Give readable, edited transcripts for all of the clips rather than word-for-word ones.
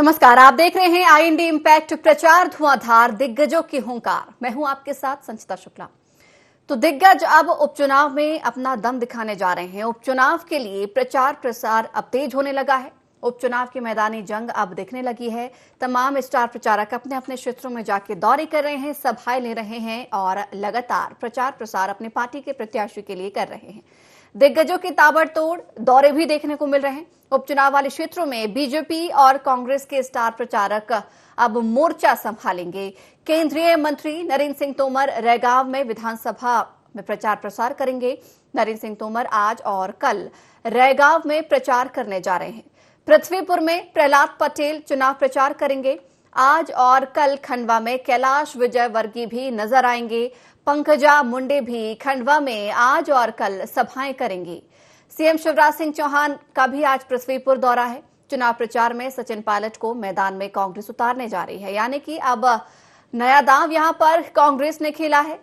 नमस्कार, आप देख रहे हैं आईएनडी इम्पैक्ट। प्रचार धुआंधार, दिग्गजों की हुंकार। मैं हूं आपके साथ संचिता शुक्ला। तो दिग्गज अब उपचुनाव में अपना दम दिखाने जा रहे हैं। उपचुनाव के लिए प्रचार प्रसार अब तेज होने लगा है। उपचुनाव की मैदानी जंग अब दिखने लगी है। तमाम स्टार प्रचारक अपने अपने क्षेत्रों में जाके दौरे कर रहे हैं, सभाएं ले रहे हैं और लगातार प्रचार प्रसार अपनी पार्टी के प्रत्याशी के लिए कर रहे हैं। दिग्गजों के ताबड़तोड़ दौरे भी देखने को मिल रहे हैं। उपचुनाव वाले क्षेत्रों में बीजेपी और कांग्रेस के स्टार प्रचारक अब मोर्चा संभालेंगे। केंद्रीय मंत्री नरेंद्र सिंह तोमर रैगांव में विधानसभा में प्रचार प्रसार करेंगे। नरेंद्र सिंह तोमर आज और कल रैगांव में प्रचार करने जा रहे हैं। पृथ्वीपुर में प्रहलाद पटेल चुनाव प्रचार करेंगे। आज और कल खंडवा में कैलाश विजयवर्गीय भी नजर आएंगे। पंकजा मुंडे भी खंडवा में आज और कल सभाएं करेंगी। सीएम शिवराज सिंह चौहान का भी आज पृथ्वीपुर दौरा है। चुनाव प्रचार में सचिन पायलट को मैदान में कांग्रेस उतारने जा रही है, यानी कि अब नया दांव यहां पर कांग्रेस ने खेला है।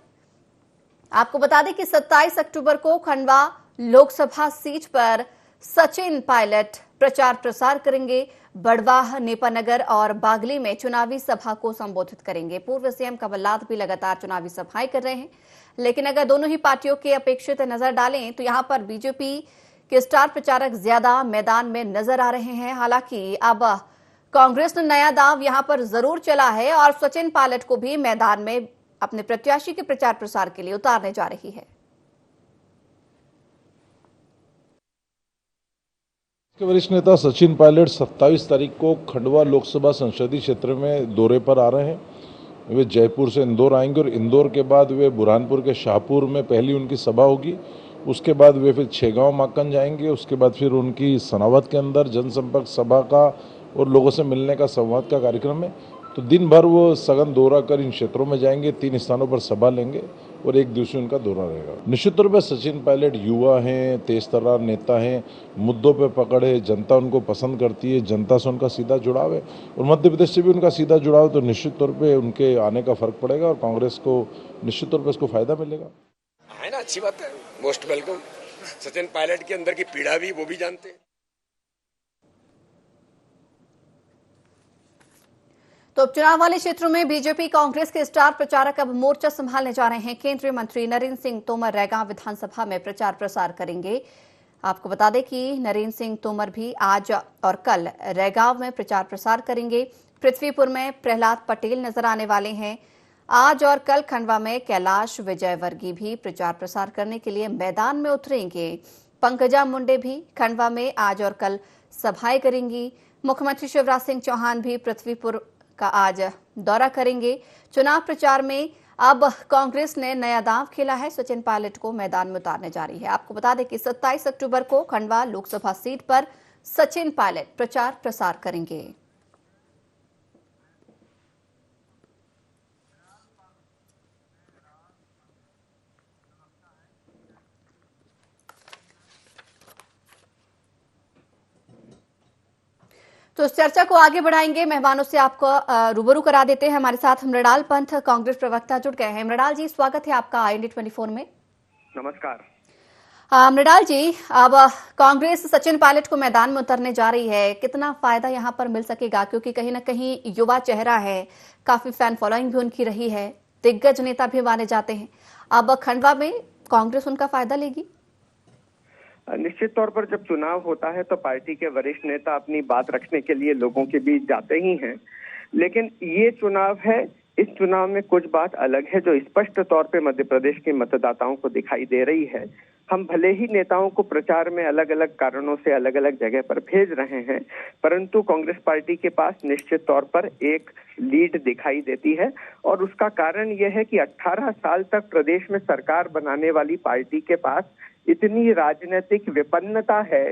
आपको बता दें कि 27 अक्टूबर को खंडवा लोकसभा सीट पर सचिन पायलट प्रचार प्रसार करेंगे। बड़वाह, नेपानगर और बागली में चुनावी सभा को संबोधित करेंगे। पूर्व सीएम कमलनाथ भी लगातार चुनावी सभाएं कर रहे हैं, लेकिन अगर दोनों ही पार्टियों के अपेक्षित नजर डालें तो यहां पर बीजेपी के स्टार प्रचारक ज्यादा मैदान में नजर आ रहे हैं। हालांकि अब कांग्रेस ने नया दांव यहां पर जरूर चला है और सचिन पायलट को भी मैदान में अपने प्रत्याशी के प्रचार प्रसार के लिए उतारने जा रही है। के वरिष्ठ नेता सचिन पायलट 27 तारीख को खंडवा लोकसभा संसदीय क्षेत्र में दौरे पर आ रहे हैं। वे जयपुर से इंदौर आएंगे और इंदौर के बाद वे बुरहानपुर के शाहपुर में पहली उनकी सभा होगी। उसके बाद वे फिर छेगांव माकन जाएंगे। उसके बाद फिर उनकी सनावद के अंदर जनसंपर्क सभा का और लोगों से मिलने का संवाद का कार्यक्रम है। तो दिन भर वो सघन दौरा कर इन क्षेत्रों में जाएंगे, 3 स्थानों पर सभा लेंगे और 1 दिवसीय उनका दौरा रहेगा। निश्चित तौर पर सचिन पायलट युवा हैं, तेज तर्रार नेता हैं, मुद्दों पे पकड़ है, जनता उनको पसंद करती है, जनता से उनका सीधा जुड़ाव है और मध्य प्रदेश से भी उनका सीधा जुड़ाव। तो निश्चित तौर पे उनके आने का फर्क पड़ेगा और कांग्रेस को निश्चित तौर पर इसको फायदा मिलेगा। है ना, अच्छी बात है, मोस्ट वेलकम। सचिन पायलट के अंदर की पीड़ा भी वो भी जानते हैं। तो उपचुनाव वाले क्षेत्रों में बीजेपी कांग्रेस के स्टार प्रचारक अब मोर्चा संभालने जा रहे हैं। केंद्रीय मंत्री नरेंद्र सिंह तोमर रैगांव विधानसभा में प्रचार प्रसार करेंगे। आपको बता दें कि नरेंद्र सिंह तोमर भी आज और कल रैगांव में प्रचार प्रसार करेंगे। पृथ्वीपुर में प्रहलाद पटेल नजर आने वाले हैं। आज और कल खंडवा में कैलाश विजयवर्गीय भी प्रचार प्रसार करने के लिए मैदान में उतरेंगे। पंकजा मुंडे भी खंडवा में आज और कल सभाएं करेंगी। मुख्यमंत्री शिवराज सिंह चौहान भी पृथ्वीपुर का आज दौरा करेंगे। चुनाव प्रचार में अब कांग्रेस ने नया दांव खेला है, सचिन पायलट को मैदान में उतारने जा रही है। आपको बता दें कि 27 अक्टूबर को खंडवा लोकसभा सीट पर सचिन पायलट प्रचार प्रसार करेंगे। तो इस चर्चा को आगे बढ़ाएंगे। मेहमानों से आपको रूबरू करा देते हैं। हमारे साथ मृणाल पंथ कांग्रेस प्रवक्ता जुड़ गए हैं। मृणाल जी, स्वागत है आपका आईएनडी 24 में। नमस्कार। मृणाल जी, अब कांग्रेस सचिन पायलट को मैदान में उतरने जा रही है। कितना फायदा यहां पर मिल सकेगा, क्योंकि कहीं ना कहीं युवा चेहरा है, काफी फैन फॉलोइंग भी उनकी रही है, दिग्गज नेता भी माने जाते हैं। अब खंडवा में कांग्रेस उनका फायदा लेगी? निश्चित तौर पर जब चुनाव होता है तो पार्टी के वरिष्ठ नेता अपनी बात रखने के लिए लोगों के बीच जाते ही हैं, लेकिन ये चुनाव है, इस चुनाव में कुछ बात अलग है जो स्पष्ट तौर पे मध्य प्रदेश के मतदाताओं को दिखाई दे रही है। हम भले ही नेताओं को प्रचार में अलग अलग कारणों से अलग अलग जगह पर भेज रहे हैं, परंतु कांग्रेस पार्टी के पास निश्चित तौर पर एक लीड दिखाई देती है और उसका कारण यह है कि 18 साल तक प्रदेश में सरकार बनाने वाली पार्टी के पास इतनी राजनीतिक विपन्नता है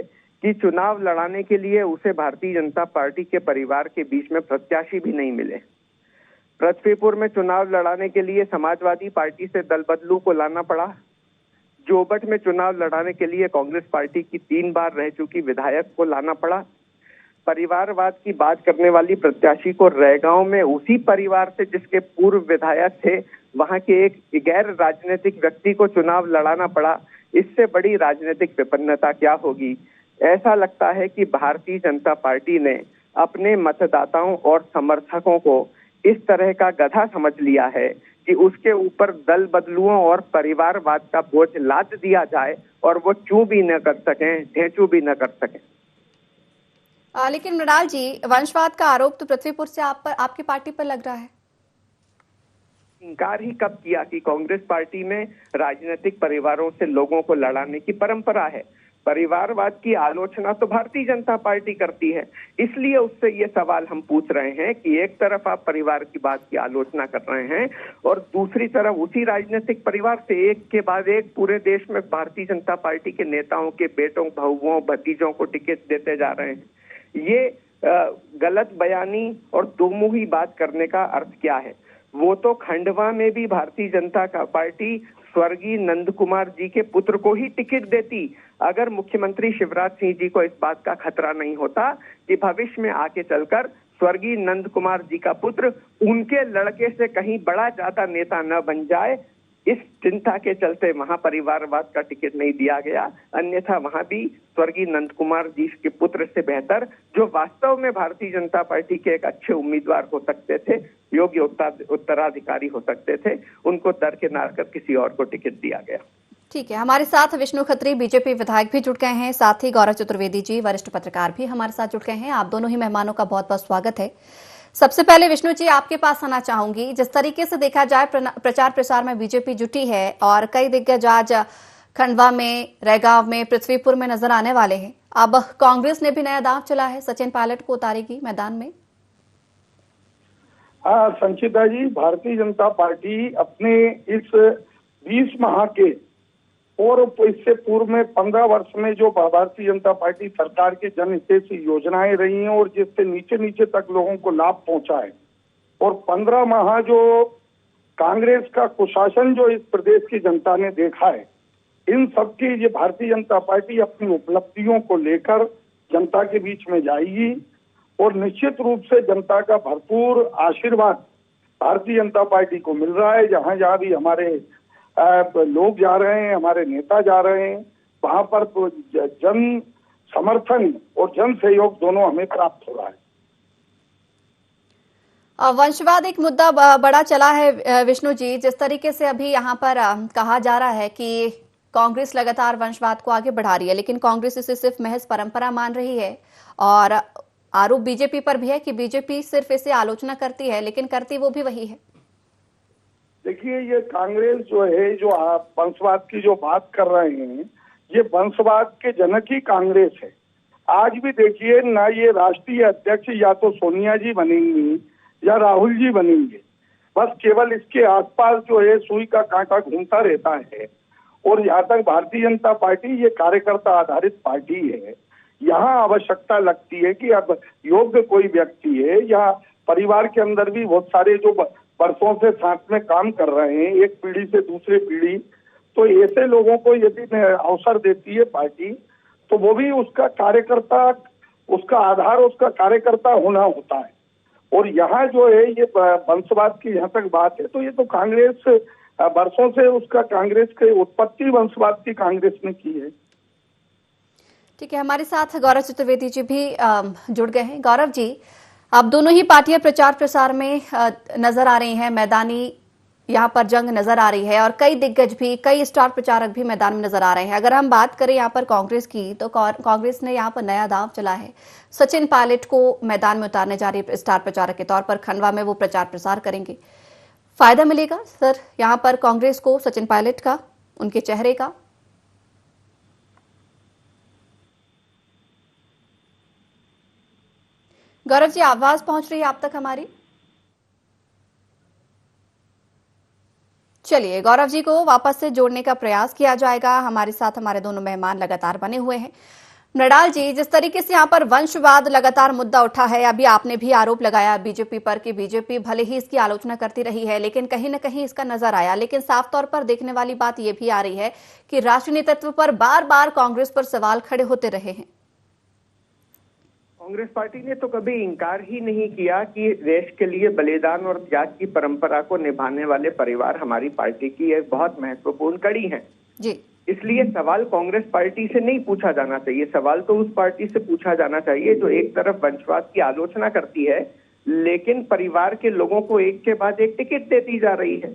कि चुनाव लड़ाने के लिए उसे भारतीय जनता पार्टी के परिवार के बीच में प्रत्याशी भी नहीं मिले। पृथ्वीपुर में चुनाव लड़ाने के लिए समाजवादी पार्टी से दल बदलू को लाना पड़ा। जोबट में चुनाव लड़ाने के लिए कांग्रेस पार्टी की 3 बार रह चुकी विधायक को लाना पड़ा। परिवारवाद की बात करने वाली प्रत्याशी को रैगांव में उसी परिवार से जिसके पूर्व विधायक थे, वहां के एक गैर राजनीतिक व्यक्ति को चुनाव लड़ाना पड़ा। इससे बड़ी राजनीतिक विपन्नता क्या होगी। ऐसा लगता है कि भारतीय जनता पार्टी ने अपने मतदाताओं और समर्थकों को इस तरह का गधा समझ लिया है कि उसके ऊपर दल बदलुओं और परिवारवाद का बोझ लाद दिया जाए और वो चू भी न कर सकें, ढेंचू भी न कर सकें। लेकिन मृणाल जी, वंशवाद का आरोप तो पृथ्वीपुर से आप पर, आपकी पार्टी पर लग रहा है। इनकार ही कब किया कि कांग्रेस पार्टी में राजनीतिक परिवारों से लोगों को लड़ाने की परंपरा है। परिवारवाद की आलोचना तो भारतीय जनता पार्टी करती है, इसलिए उससे ये सवाल हम पूछ रहे हैं कि एक तरफ आप परिवार की बात की आलोचना कर रहे हैं और दूसरी तरफ उसी राजनीतिक परिवार से एक के बाद एक पूरे देश में भारतीय जनता पार्टी के नेताओं के बेटों, बहुओं, भतीजों को टिकट देते जा रहे हैं। ये गलत बयानी और दोमुही बात करने का अर्थ क्या है? वो तो खंडवा में भी भारतीय जनता का पार्टी स्वर्गीय नंद कुमार जी के पुत्र को ही टिकट देती अगर मुख्यमंत्री शिवराज सिंह जी को इस बात का खतरा नहीं होता कि भविष्य में आके चलकर स्वर्गीय नंद कुमार जी का पुत्र उनके लड़के से कहीं बड़ा ज्यादा नेता न बन जाए। इस चिंता के चलते महापरिवारवाद का टिकट नहीं दिया गया, अन्यथा वहां भी स्वर्गीय नंद कुमार जी के पुत्र से बेहतर, जो वास्तव में भारतीय जनता पार्टी के एक अच्छे उम्मीदवार हो सकते थे, योग्य उत्तराधिकारी हो सकते थे, उनको दरकिनार कर किसी और को टिकट दिया गया। ठीक है, हमारे साथ विष्णु खत्री बीजेपी विधायक भी जुड़ गए हैं, साथ ही गौरव चतुर्वेदी जी वरिष्ठ पत्रकार भी हमारे साथ जुड़ गए हैं। आप दोनों ही मेहमानों का बहुत बहुत स्वागत है। सबसे पहले विष्णु जी, आपके पास आना चाहूंगी। जिस तरीके से देखा जाए प्रचार प्रसार में बीजेपी जुटी है और कई दिग्गज आज खंडवा में, रैगांव में, पृथ्वीपुर में नजर आने वाले हैं। अब कांग्रेस ने भी नया दांव चला है, सचिन पायलट को उतारेगी मैदान में। संचिता जी, भारतीय जनता पार्टी अपने इस 20 माह के और इससे पूर्व में 15 वर्ष में जो भारतीय जनता पार्टी सरकार के जनहितैषी योजनाएं रही हैं और जिससे नीचे नीचे तक लोगों को लाभ पहुंचा है, और 15 माह जो कांग्रेस का कुशासन जो इस प्रदेश की जनता ने देखा है, इन सबकी ये भारतीय जनता पार्टी अपनी उपलब्धियों को लेकर जनता के बीच में जाएगी और निश्चित रूप से जनता का भरपूर आशीर्वाद भारतीय जनता पार्टी को मिल रहा है। जहां जहां भी हमारे लोग जा रहे हैं, हमारे नेता जा रहे हैं, वहां पर तो जन समर्थन और जन सहयोग दोनों हमें प्राप्त हो रहा है। वंशवाद एक मुद्दा बड़ा चला है विष्णु जी। जिस तरीके से अभी यहाँ पर कहा जा रहा है कि कांग्रेस लगातार वंशवाद को आगे बढ़ा रही है, लेकिन कांग्रेस इसे सिर्फ महज परंपरा मान रही है और आरोप बीजेपी पर भी है कि बीजेपी सिर्फ इसे आलोचना करती है, लेकिन करती वो भी वही है। देखिए, ये कांग्रेस जो है, जो आप वंशवाद की जो बात कर रहे हैं, ये वंशवाद के जनक ही कांग्रेस है। आज भी देखिए ना, ये राष्ट्रीय अध्यक्ष या तो सोनिया जी बनेंगी या राहुल जी बनेंगे, बस केवल इसके आसपास जो है सुई का कांटा घूमता रहता है। और यहाँ तक भारतीय जनता पार्टी ये कार्यकर्ता आधारित पार्टी है, यहाँ आवश्यकता लगती है कि अब योग्य कोई व्यक्ति है, या परिवार के अंदर भी बहुत सारे जो वर्षों से साथ में काम कर रहे हैं, एक पीढ़ी से दूसरे पीढ़ी, तो ऐसे लोगों को यदि अवसर देती है पार्टी, तो वो भी उसका कार्यकर्ता, उसका आधार उसका कार्यकर्ता होना होता है। और यहाँ जो है ये वंशवाद की यहाँ तक बात है, तो ये तो कांग्रेस वर्षों से उसका, कांग्रेस की उत्पत्ति वंशवाद की कांग्रेस ने की है। ठीक है, हमारे साथ गौरव चतुर्वेदी जी भी जुड़ गए हैं। गौरव जी, आप दोनों ही पार्टियां प्रचार प्रसार में नजर आ रही हैं, मैदानी यहाँ पर जंग नजर आ रही है और कई दिग्गज भी, कई स्टार प्रचारक भी मैदान में नजर आ रहे हैं। अगर हम बात करें यहाँ पर कांग्रेस की, तो कांग्रेस ने यहाँ पर नया दांव चला है, सचिन पायलट को मैदान में उतारने जा रही है स्टार प्रचारक के तौर पर। खंडवा में वो प्रचार प्रसार करेंगे। फायदा मिलेगा सर यहाँ पर कांग्रेस को सचिन पायलट का, उनके चेहरे का? गौरव जी, आवाज पहुंच रही है आप तक हमारी? चलिए, गौरव जी को वापस से जोड़ने का प्रयास किया जाएगा। हमारे साथ हमारे दोनों मेहमान लगातार बने हुए हैं। मृणाल जी, जिस तरीके से यहाँ पर वंशवाद लगातार मुद्दा उठा है, अभी आपने भी आरोप लगाया बीजेपी पर कि बीजेपी भले ही इसकी आलोचना करती रही है, लेकिन कहीं न कहीं इसका नजर आया। लेकिन साफ तौर पर देखने वाली बात यह भी आ रही है कि राष्ट्रीय नेतृत्व पर बार बार कांग्रेस पर सवाल खड़े होते रहे हैं। कांग्रेस पार्टी ने तो कभी इंकार ही नहीं किया कि देश के लिए बलिदान और त्याग की परंपरा को निभाने वाले परिवार हमारी पार्टी की एक बहुत महत्वपूर्ण कड़ी हैं। जी। इसलिए सवाल कांग्रेस पार्टी से नहीं पूछा जाना चाहिए, सवाल तो उस पार्टी से पूछा जाना चाहिए जो एक तरफ वंशवाद की आलोचना करती है लेकिन परिवार के लोगों को एक के बाद एक टिकट देती जा रही है।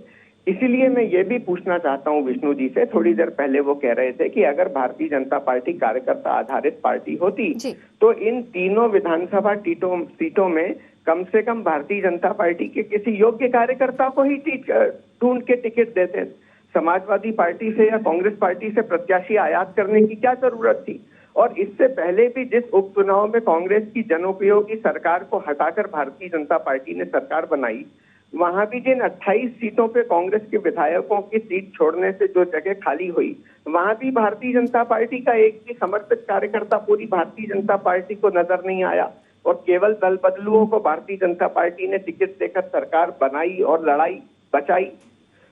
इसीलिए मैं ये भी पूछना चाहता हूं विष्णु जी से, थोड़ी देर पहले वो कह रहे थे कि अगर भारतीय जनता पार्टी कार्यकर्ता आधारित पार्टी होती तो इन तीनों विधानसभा सीटों में कम से कम भारतीय जनता पार्टी के किसी योग्य कार्यकर्ता को ही ढूंढ के टिकट देते। समाजवादी पार्टी से या कांग्रेस पार्टी से प्रत्याशी आयात करने की क्या जरूरत थी? और इससे पहले भी जिस उपचुनाव में कांग्रेस की जनोपयोगी सरकार को हटाकर भारतीय जनता पार्टी ने सरकार बनाई, वहां भी जिन 28 सीटों पे कांग्रेस के विधायकों की सीट छोड़ने से जो जगह खाली हुई, वहां भी भारतीय जनता पार्टी का एक भी समर्पित कार्यकर्ता पूरी भारतीय जनता पार्टी को नजर नहीं आया और केवल दल बदलुओं को भारतीय जनता पार्टी ने टिकट देकर सरकार बनाई और लड़ाई बचाई।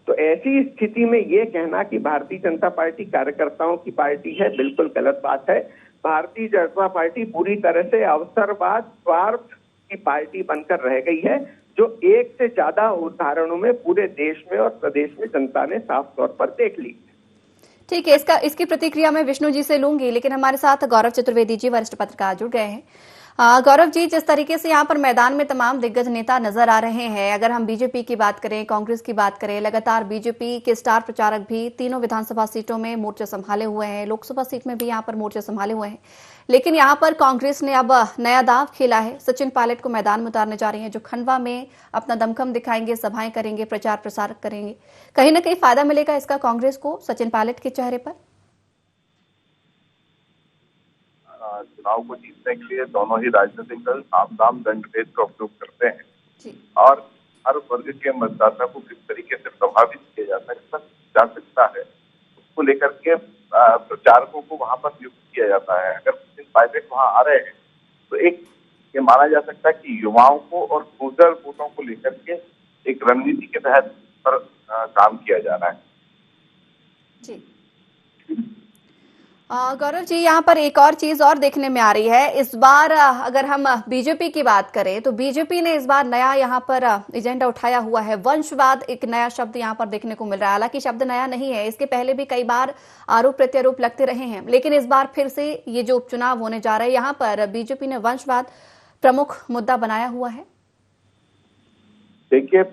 तो ऐसी स्थिति में ये कहना कि भारतीय जनता पार्टी कार्यकर्ताओं की पार्टी है, बिल्कुल गलत बात है। भारतीय जनता पार्टी पूरी तरह से अवसरवाद स्वार्थ की पार्टी बनकर रह गई है, जो एक से ज्यादा उदाहरणों में पूरे देश में और प्रदेश में जनता ने साफ तौर पर देख ली। ठीक है, इसकी प्रतिक्रिया मैं विष्णु जी से लूंगी, लेकिन हमारे साथ गौरव चतुर्वेदी जी वरिष्ठ पत्रकार जुड़ गए हैं। गौरव जी, जिस तरीके से यहाँ पर मैदान में तमाम दिग्गज नेता नजर आ रहे हैं, अगर हम बीजेपी की बात करें, कांग्रेस की बात करें, लगातार बीजेपी के स्टार प्रचारक भी तीनों विधानसभा सीटों में मोर्चे संभाले हुए हैं, लोकसभा सीट में भी यहाँ पर मोर्चे संभाले हुए हैं, लेकिन यहाँ पर कांग्रेस ने अब नया दांव खेला है। सचिन पायलट को मैदान में उतारने जा रही है, जो खंडवा में अपना दमखम दिखाएंगे, सभाएं करेंगे, प्रचार प्रसार करेंगे। कहीं ना कहीं फायदा मिलेगा इसका कांग्रेस को सचिन पायलट के चेहरे पर? चुनाव को जीतने के लिए दोनों ही राजनीतिक दल साम-दाम दंड-भेद का उपयोग करते हैं और हर वर्ग के मतदाता को किस तरीके से प्रभावित किया जा सकता है उसको लेकर के प्रचारकों को वहां पर नियुक्त किया जाता है। अगर सचिन पायलट वहां आ रहे हैं तो एक ये माना जा सकता है कि युवाओं को और क्रूजर वोटों को लेकर के एक रणनीति के तहत पर काम किया जा रहा है। जी गौरव जी, यहाँ पर एक और चीज और देखने में आ रही है इस बार। अगर हम बीजेपी की बात करें तो बीजेपी ने इस बार नया यहाँ पर एजेंडा उठाया हुआ है। वंशवाद एक नया शब्द यहाँ पर देखने को मिल रहा है। हालांकि शब्द नया नहीं है, इसके पहले भी कई बार आरोप प्रत्यारोप लगते रहे हैं, लेकिन इस बार फिर से ये जो उपचुनाव होने जा रहा है, यहाँ पर बीजेपी ने वंशवाद प्रमुख मुद्दा बनाया हुआ है। देखिए,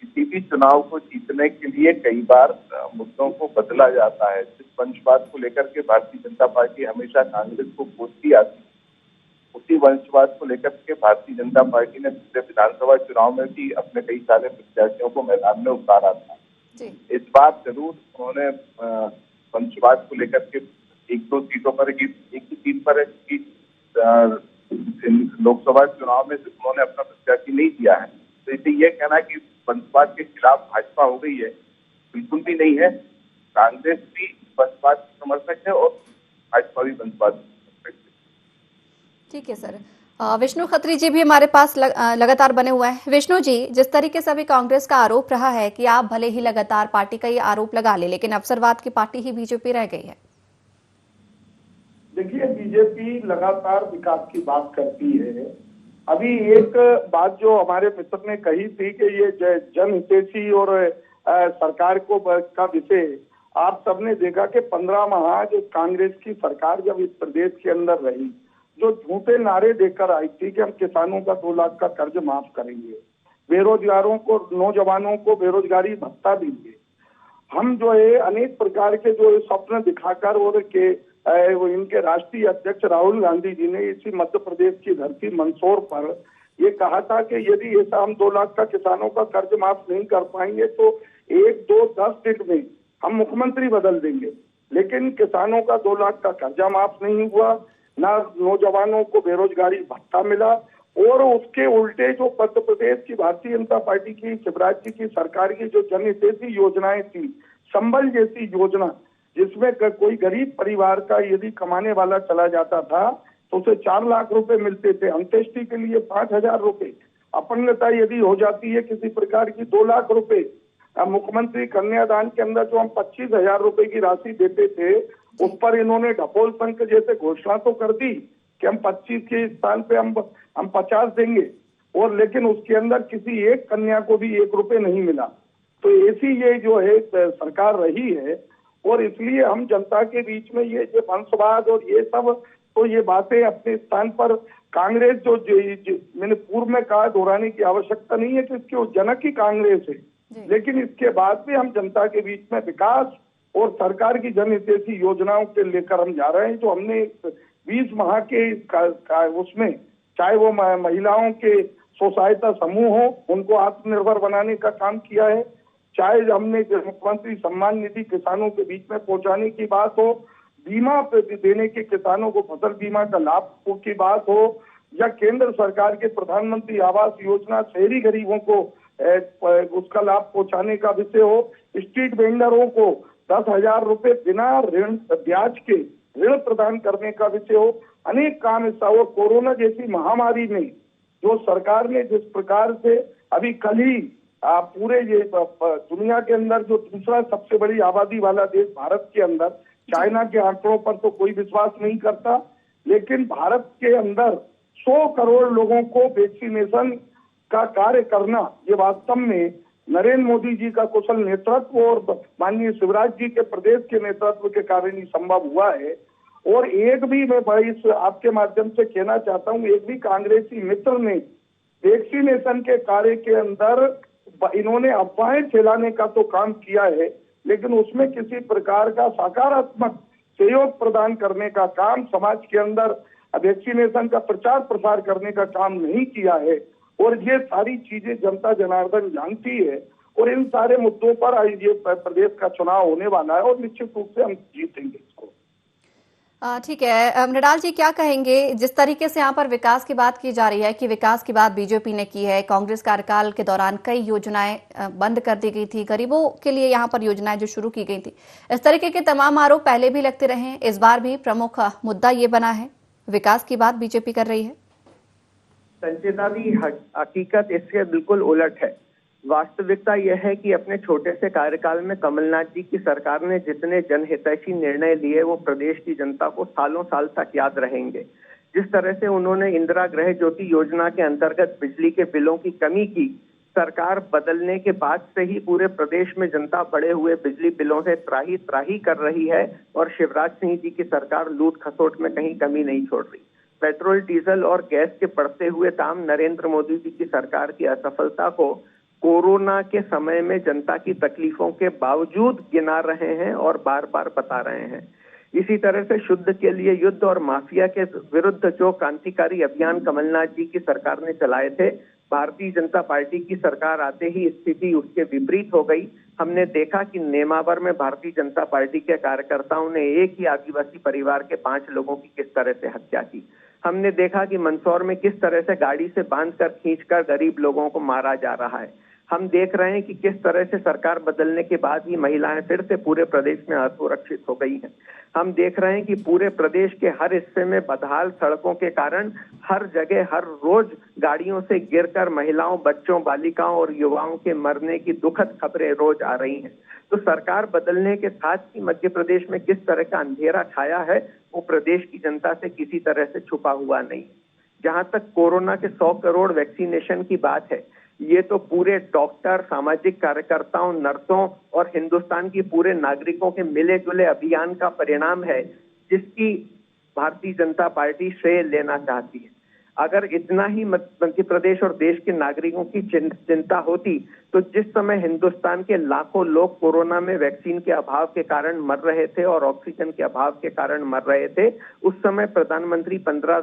किसी भी चुनाव को जीतने के लिए कई बार मुद्दों को बदला जाता है। जिस वंशवाद को लेकर के भारतीय जनता पार्टी हमेशा कांग्रेस को कोसती आती, उसी वंशवाद को लेकर के भारतीय जनता पार्टी ने पिछले विधानसभा चुनाव में भी अपने कई सारे प्रत्याशियों को मैदान में उतारा था। इस बार जरूर उन्होंने वंशवाद को लेकर के एक दो सीटों पर, एक ही सीट पर लोकसभा चुनाव में उन्होंने अपना प्रत्याशी नहीं दिया है। तो इसे यह कहना कि वंशवाद के खिलाफ भाजपा हो गई है, बिल्कुल भी नहीं है। कांग्रेस भी वंशवाद समर्थक है और भाजपा भी वंशवाद समर्थक है। ठीक है सर। विष्णु खत्री जी भी हमारे पास लगातार बने हुए हैं। विष्णु जी, जिस तरीके से अभी कांग्रेस का आरोप रहा है कि आप भले ही लगातार पार्टी का ये आरोप लगा ले, लेकिन अवसरवाद की पार्टी ही बीजेपी रह गई है। देखिए, बीजेपी लगातार विकास की बात करती है। अभी एक बात जो हमारे मित्र ने कही थी कि ये जनहितैषी और सरकार को का विषय, आप सबने देखा कि 15 माह जो कांग्रेस की सरकार जब इस प्रदेश के अंदर रही, जो झूठे नारे देकर आई थी कि हम किसानों का 2 लाख का कर्ज माफ करेंगे, बेरोजगारों को, नौजवानों को बेरोजगारी भत्ता देंगे, हम जो है अनेक प्रकार के जो स्वप्न दिखाकर और के वो इनके राष्ट्रीय अध्यक्ष राहुल गांधी जी ने इसी मध्य प्रदेश की धरती मंदसौर पर ये कहा था कि यदि ऐसा हम 2 लाख का किसानों का कर्ज माफ नहीं कर पाएंगे तो 1, 2, 10 दिन में हम मुख्यमंत्री बदल देंगे। लेकिन किसानों का 2 लाख का कर्जा माफ नहीं हुआ, ना नौजवानों को बेरोजगारी भत्ता मिला, और उसके उल्टे जो मध्य प्रदेश की भारतीय जनता पार्टी की शिवराज जी की सरकार की जो जनहितैषी योजनाएं थी, संबल जैसी योजना, जिसमें कोई गरीब परिवार का यदि कमाने वाला चला जाता था तो उसे 4 लाख रुपए मिलते थे, अंत्येष्टि के लिए 5,000 रुपए, अपंगता यदि हो जाती है किसी प्रकार की 2 लाख रुपए, मुख्यमंत्री कन्यादान के अंदर जो हम 25,000 रुपए की राशि देते थे, उस पर इन्होंने ढपोल संख जैसे घोषणा तो कर दी कि हम 25 के स्थान पे हम 50 देंगे, और लेकिन उसके अंदर किसी एक कन्या को भी 1 रुपए नहीं मिला। तो ऐसी ये जो है सरकार रही है, और इसलिए हम जनता के बीच में ये वंशवाद और ये सब, तो ये बातें अपने स्थान पर, कांग्रेस मैंने पूर्व में कहा, दोहराने की आवश्यकता नहीं है कि इसकी वो जनक ही कांग्रेस है, लेकिन इसके बाद भी हम जनता के बीच में विकास और सरकार की जनहितैषी योजनाओं के लेकर हम जा रहे हैं। जो हमने 20 माह के उसमें, चाहे वो महिलाओं के स्व सहायता समूह हो, उनको आत्मनिर्भर बनाने का काम किया है, चाहे हमने मुख्यमंत्री सम्मान निधि किसानों के बीच में पहुंचाने की बात हो, बीमा देने के किसानों को फसल बीमा का लाभ की बात हो, या केंद्र सरकार के प्रधानमंत्री आवास योजना शहरी गरीबों को उसका लाभ पहुंचाने का विषय हो, स्ट्रीट वेंडरों को 10,000 रुपए बिना ऋण ब्याज के ऋण प्रदान करने का विषय हो, अनेक काम ऐसा हो। कोरोना जैसी महामारी में जो सरकार ने जिस प्रकार से अभी कल ही पूरे ये दुनिया के अंदर जो दूसरा सबसे बड़ी आबादी वाला देश भारत के अंदर, चाइना के आंकड़ों पर तो कोई विश्वास नहीं करता, लेकिन भारत के अंदर 100 करोड़ लोगों को वैक्सीनेशन का कार्य करना, ये वास्तव में नरेंद्र मोदी जी का कुशल नेतृत्व और माननीय शिवराज जी के प्रदेश के नेतृत्व के कारण ही संभव हुआ है। और एक भी, मैं भाई इस आपके माध्यम से कहना चाहता हूँ, एक भी कांग्रेसी मित्र ने वैक्सीनेशन के कार्य के अंदर इन्होंने अफवाहें फैलाने का तो काम किया है, लेकिन उसमें किसी प्रकार का सकारात्मक सहयोग प्रदान करने का काम, समाज के अंदर वैक्सीनेशन का प्रचार प्रसार करने का काम नहीं किया है। और ये सारी चीजें जनता जनार्दन जानती है, और इन सारे मुद्दों पर ये प्रदेश का चुनाव होने वाला है और निश्चित रूप से हम जीतेंगे इसको। ठीक है मृणाल जी, क्या कहेंगे जिस तरीके से यहाँ पर विकास की बात की जा रही है कि विकास की बात बीजेपी ने की है, कांग्रेस कार्यकाल के दौरान कई योजनाएं बंद कर दी गई थी, गरीबों के लिए यहाँ पर योजनाएं जो शुरू की गई थी, इस तरीके के तमाम आरोप पहले भी लगते रहे हैं, इस बार भी प्रमुख मुद्दा ये बना है, विकास की बात बीजेपी कर रही है। संचिता जी, हकीकत इसके बिल्कुल उलट है। वास्तविकता यह है कि अपने छोटे से कार्यकाल में कमलनाथ जी की सरकार ने जितने जनहितैषी निर्णय लिए वो प्रदेश की जनता को सालों साल तक याद रहेंगे। जिस तरह से उन्होंने इंदिरा गृह ज्योति योजना के अंतर्गत बिजली के बिलों की कमी की, सरकार बदलने के बाद से ही पूरे प्रदेश में जनता बढ़े हुए बिजली बिलों से त्राही त्राही कर रही है, और शिवराज सिंह जी की सरकार लूट खसोट में कहीं कमी नहीं छोड़ रही। पेट्रोल, डीजल और गैस के बढ़ते हुए दाम नरेंद्र मोदी जी की सरकार की असफलता को कोरोना के समय में जनता की तकलीफों के बावजूद गिना रहे हैं और बार बार बता रहे हैं। इसी तरह से शुद्ध के लिए युद्ध और माफिया के विरुद्ध जो क्रांतिकारी अभियान कमलनाथ जी की सरकार ने चलाए थे, भारतीय जनता पार्टी की सरकार आते ही स्थिति उसके विपरीत हो गई। हमने देखा कि नेमावर में भारतीय जनता पार्टी के कार्यकर्ताओं ने एक ही आदिवासी परिवार के 5 लोगों की किस तरह से हत्या की। हमने देखा कि मंदसौर में किस तरह से गाड़ी से बांधकर खींचकर गरीब लोगों को मारा जा रहा है। हम देख रहे हैं कि किस तरह से सरकार बदलने के बाद ही महिलाएं फिर से पूरे प्रदेश में असुरक्षित हो गई हैं। हम देख रहे हैं कि पूरे प्रदेश के हर हिस्से में बदहाल सड़कों के कारण हर जगह हर रोज गाड़ियों से गिरकर महिलाओं, बच्चों, बालिकाओं और युवाओं के मरने की दुखद खबरें रोज आ रही हैं। तो सरकार बदलने के साथ ही मध्य प्रदेश में किस तरह का अंधेरा छाया है वो प्रदेश की जनता से किसी तरह से छुपा हुआ नहीं। जहां तक कोरोना के 100 करोड़ वैक्सीनेशन की बात है, ये तो पूरे डॉक्टर, सामाजिक कार्यकर्ताओं, नर्सों और हिंदुस्तान की पूरे नागरिकों के मिले जुले अभियान का परिणाम है, जिसकी भारतीय जनता पार्टी श्रेय लेना चाहती है। अगर इतना ही मध्य प्रदेश और देश के नागरिकों की चिंता होती तो जिस समय हिंदुस्तान के लाखों लोग कोरोना में वैक्सीन के अभाव के कारण मर रहे थे और ऑक्सीजन के अभाव के कारण मर रहे थे, उस समय प्रधानमंत्री 15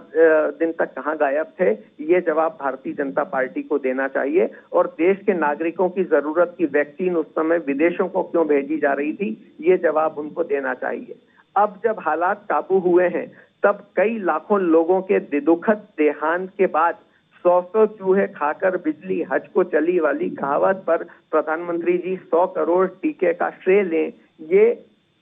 दिन तक कहां गायब थे, ये जवाब भारतीय जनता पार्टी को देना चाहिए। और देश के नागरिकों की जरूरत की वैक्सीन उस समय विदेशों को क्यों भेजी जा रही थी, ये जवाब उनको देना चाहिए। अब जब हालात काबू हुए हैं, तब कई लाखों लोगों के दुखद देहांत के बाद 100 चूहे खाकर बिजली हज को चली वाली कहावत पर प्रधानमंत्री जी 100 करोड़ टीके का श्रेय लें, ये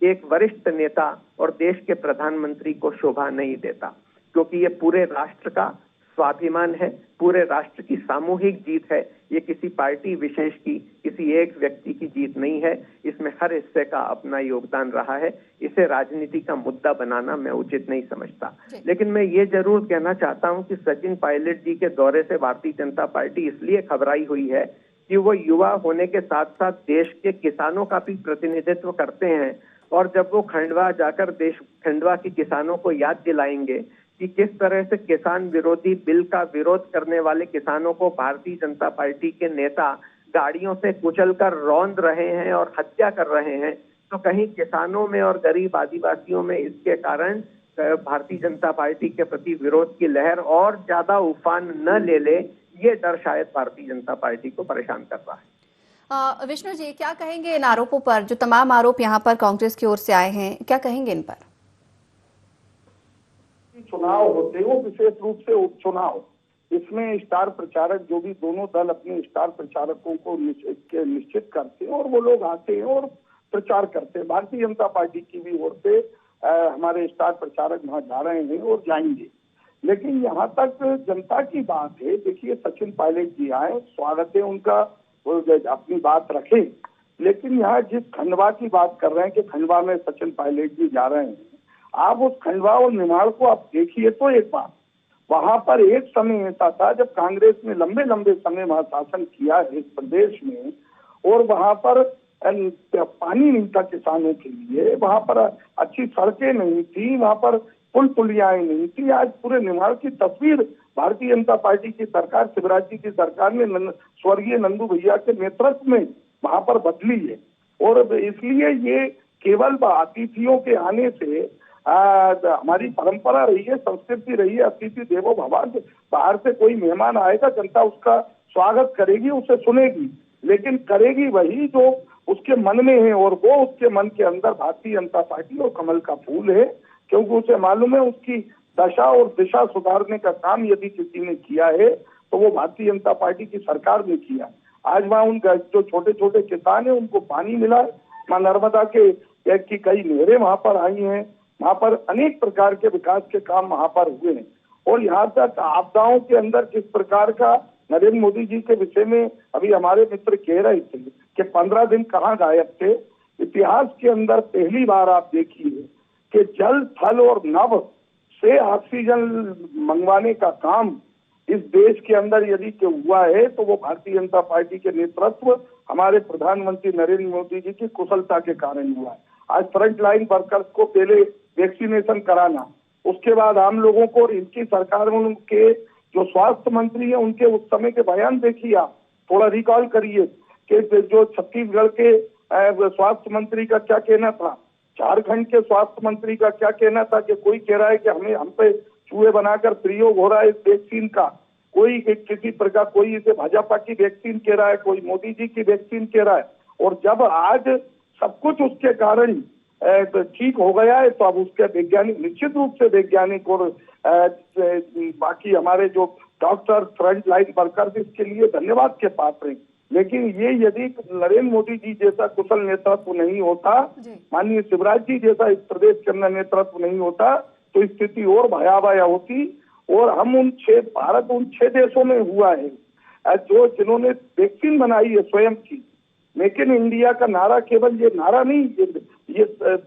एक वरिष्ठ नेता और देश के प्रधानमंत्री को शोभा नहीं देता, क्योंकि ये पूरे राष्ट्र का स्वाभिमान है, पूरे राष्ट्र की सामूहिक जीत है। ये किसी पार्टी विशेष की, किसी एक व्यक्ति की जीत नहीं है। इसमें हर हिस्से का अपना योगदान रहा है। इसे राजनीति का मुद्दा बनाना मैं उचित नहीं समझता। लेकिन मैं ये जरूर कहना चाहता हूं कि सचिन पायलट जी के दौरे से भारतीय जनता पार्टी इसलिए घबराई हुई है कि वो युवा होने के साथ साथ देश के किसानों का भी प्रतिनिधित्व करते हैं और जब वो खंडवा जाकर खंडवा के किसानों को याद दिलाएंगे कि किस तरह से किसान विरोधी बिल का विरोध करने वाले किसानों को भारतीय जनता पार्टी के नेता गाड़ियों से कुचलकर रौंद रहे हैं और हत्या कर रहे हैं, तो कहीं किसानों में और गरीब आदिवासियों में इसके कारण भारतीय जनता पार्टी के प्रति विरोध की लहर और ज्यादा उफान न ले ले, ये डर शायद भारतीय जनता पार्टी को परेशान कर रहा है। विष्णु जी, क्या कहेंगे इन आरोपों पर, जो तमाम आरोप यहाँ पर कांग्रेस की ओर से आए हैं, क्या कहेंगे इन पर? चुनाव होते हो, विशेष रूप से उपचुनाव, इसमें स्टार प्रचारक जो भी दोनों दल अपने स्टार प्रचारकों को निश्चित करते हैं और वो लोग आते हैं और प्रचार करते हैं। भारतीय जनता पार्टी की भी ओर से हमारे स्टार प्रचारक वहां जा रहे हैं और जाएंगे। लेकिन यहाँ तक जनता की बात है, देखिए सचिन पायलट जी आए, स्वागत है उनका, वो अपनी बात रखें। लेकिन यहाँ जिस खंडवा की बात कर रहे हैं कि खंडवा में सचिन पायलट जी जा रहे हैं, आप उस खंडवा और निमाड़ को आप देखिए तो एक बार, वहां पर एक समय ऐसा था जब कांग्रेस ने लंबे लंबे समय वहां शासन किया है इस प्रदेश में, और वहां पर पानी नहीं था किसानों के लिए, वहां पर अच्छी सड़कें नहीं थी, वहां पर पुल पुलियाएं नहीं थी। आज पूरे निमाड़ की तस्वीर भारतीय जनता पार्टी की सरकार, शिवराज जी की सरकार ने स्वर्गीय नंदू भैया के नेतृत्व में वहां पर बदली है। और इसलिए ये केवल अतिथियों के आने से हमारी परंपरा रही है, संस्कृति रही है, अतिथि देवो भव। बाहर से कोई मेहमान आएगा, जनता उसका स्वागत करेगी, उसे सुनेगी, लेकिन करेगी वही जो उसके मन में है, और वो उसके मन के अंदर भारतीय जनता पार्टी और कमल का फूल है, क्योंकि उसे मालूम है उसकी दशा और दिशा सुधारने का काम यदि किसी ने किया है तो वो भारतीय जनता पार्टी की सरकार ने किया। आज वहाँ उन जो छोटे छोटे किसान है उनको पानी मिला, मां नर्मदा की कई नहरें वहां पर आई हैं, वहां पर अनेक प्रकार के विकास के काम वहां पर हुए हैं। और यहाँ तक आपदाओं के अंदर किस प्रकार का नरेंद्र मोदी जी के विषय में अभी हमारे मित्र कह रहे थे कि 15 दिन कहाँ गायब थे। इतिहास के अंदर पहली बार आप देखिए कि जल, थल और नभ से ऑक्सीजन मंगवाने का काम इस देश के अंदर यदि हुआ है तो वो भारतीय जनता पार्टी के नेतृत्व, हमारे प्रधानमंत्री नरेंद्र मोदी जी की कुशलता के कारण हुआ है। आज फ्रंट लाइन वर्कर्स को पहले वैक्सीनेशन कराना, उसके बाद आम लोगों को, और इनकी सरकार में उनके जो स्वास्थ्य मंत्री है उनके उस समय के बयान देखिए, आप थोड़ा रिकॉल करिए कि जो छत्तीसगढ़ के स्वास्थ्य मंत्री का क्या कहना था, झारखंड के स्वास्थ्य मंत्री का क्या कहना था कि कोई कह रहा है कि हम पे चूहे बनाकर प्रयोग हो रहा है इस वैक्सीन का, कोई किसी प्रकार, कोई इसे भाजपा की वैक्सीन कह रहा है, कोई मोदी जी की वैक्सीन कह रहा है। और जब आज सब कुछ उसके कारण ठीक हो गया है तो अब उसके वैज्ञानिक, निश्चित रूप से वैज्ञानिक और बाकी हमारे जो डॉक्टर, फ्रंट लाइन वर्कर्स, इसके लिए धन्यवाद के पात्र हैं। लेकिन ये यदि नरेंद्र मोदी जी जैसा कुशल नेतृत्व नहीं होता, माननीय शिवराज जी जैसा इस प्रदेश के अंदर नेतृत्व नहीं होता, तो स्थिति और भयावह होती। और हम भारत उन 6 देशों में हुआ है जो जिन्होंने वैक्सीन बनाई है स्वयं की। मेक इन इंडिया का नारा केवल ये नारा नहीं, ये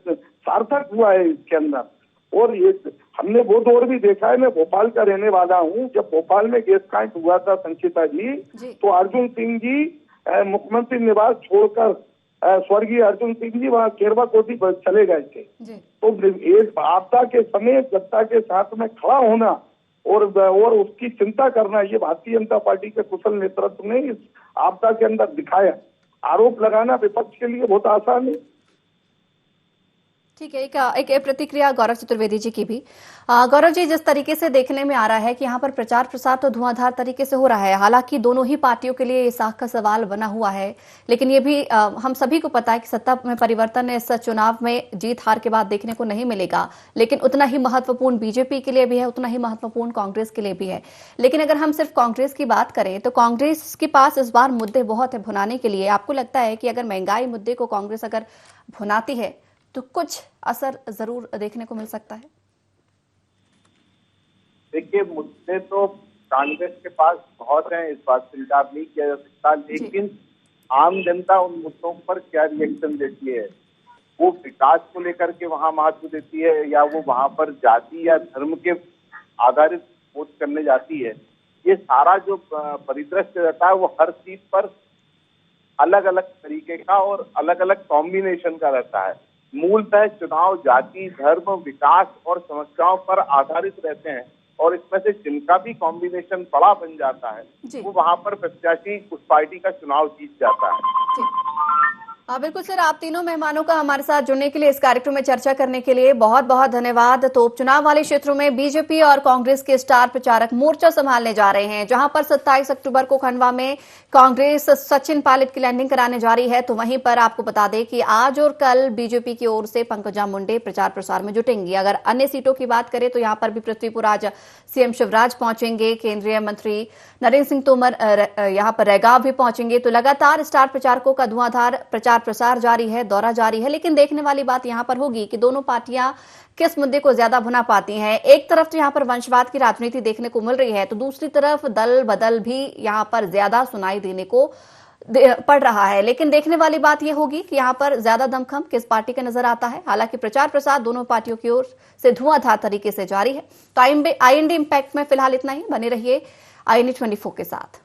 सार्थक हुआ है इसके अंदर। और ये हमने वो दौर भी देखा है, मैं भोपाल का रहने वाला हूँ, जब भोपाल में गैस कांड हुआ था संचिता जी, तो अर्जुन सिंह जी मुख्यमंत्री निवास छोड़कर, स्वर्गीय अर्जुन सिंह जी वहाँ केरवा कोठी चले गए थे। तो एक आपदा के समय जनता के साथ में खड़ा होना और उसकी चिंता करना, ये भारतीय जनता पार्टी के कुशल नेतृत्व ने इस आपदा के अंदर दिखाया। आरोप लगाना विपक्ष के लिए बहुत आसान है। ठीक है, एक प्रतिक्रिया गौरव चतुर्वेदी जी की भी। गौरव जी, जिस तरीके से देखने में आ रहा है कि यहाँ पर प्रचार प्रसार तो धुआंधार तरीके से हो रहा है, हालांकि दोनों ही पार्टियों के लिए ये साख का सवाल बना हुआ है, लेकिन ये भी हम सभी को पता है कि सत्ता में परिवर्तन इस चुनाव में जीत हार के बाद देखने को नहीं मिलेगा, लेकिन उतना ही महत्वपूर्ण बीजेपी के लिए भी है, उतना ही महत्वपूर्ण कांग्रेस के लिए भी है। लेकिन अगर हम सिर्फ कांग्रेस की बात करें तो कांग्रेस के पास इस बार मुद्दे बहुत है भुनाने के लिए। आपको लगता है कि अगर महंगाई मुद्दे को कांग्रेस अगर भुनाती है तो कुछ असर जरूर देखने को मिल सकता है? देखिए, मुद्दे तो कांग्रेस के पास बहुत हैं, इस बात से इनकार नहीं किया जा सकता, लेकिन आम जनता उन मुद्दों पर क्या रिएक्शन देती है, वो विकास को लेकर के वहां महत्व देती है या वो वहां पर जाति या धर्म के आधारित वोट करने जाती है, ये सारा जो परिदृश्य रहता है वो हर सीट पर अलग अलग तरीके का और अलग अलग कॉम्बिनेशन का रहता है। मूलतः चुनाव जाति, धर्म, विकास और समस्याओं पर आधारित रहते हैं और इसमें से जिनका भी कॉम्बिनेशन बड़ा बन जाता है वो वहां पर प्रत्याशी उस पार्टी का चुनाव जीत जाता है। बिल्कुल सर, आप तीनों मेहमानों का हमारे साथ जुड़ने के लिए, इस कार्यक्रम में चर्चा करने के लिए बहुत बहुत धन्यवाद। तो उपचुनाव वाले क्षेत्रों में बीजेपी और कांग्रेस के स्टार प्रचारक मोर्चा संभालने जा रहे हैं। जहां पर 27 अक्टूबर को खंडवा में कांग्रेस सचिन पायलट की लैंडिंग कराने जा रही है, तो वहीं पर आपको बता दें कि आज और कल बीजेपी की ओर से पंकजा मुंडे प्रचार प्रसार में जुटेंगी। अगर अन्य सीटों की बात करें तो यहां पर भी पृथ्वीपुर आज सीएम शिवराज पहुंचेंगे, केंद्रीय मंत्री नरेंद्र सिंह तोमर यहां पर रैगाव भी पहुंचेंगे। तो लगातार स्टार प्रचारकों का धुआंधार प्रचार प्रसार जारी है, दौरा जारी है। लेकिन देखने वाली बात यहां पर होगी कि दोनों पार्टियां किस मुद्दे को ज्यादा भुना पाती हैं। एक तरफ तो यहां पर वंशवाद की राजनीति देखने को मिल रही है, तो दूसरी तरफ दल बदल भी यहां पर ज्यादा सुनाई देने को पड़ रहा है। लेकिन देखने वाली बात यह होगी कि यहां पर ज्यादा दमखम किस पार्टी का नजर आता है। हालांकि प्रचार प्रसार दोनों पार्टियों की ओर से धुआंधार तरीके से जारी है। तो IND इम्पैक्ट में फिलहाल इतना ही। बने रहिए IND 24 के साथ।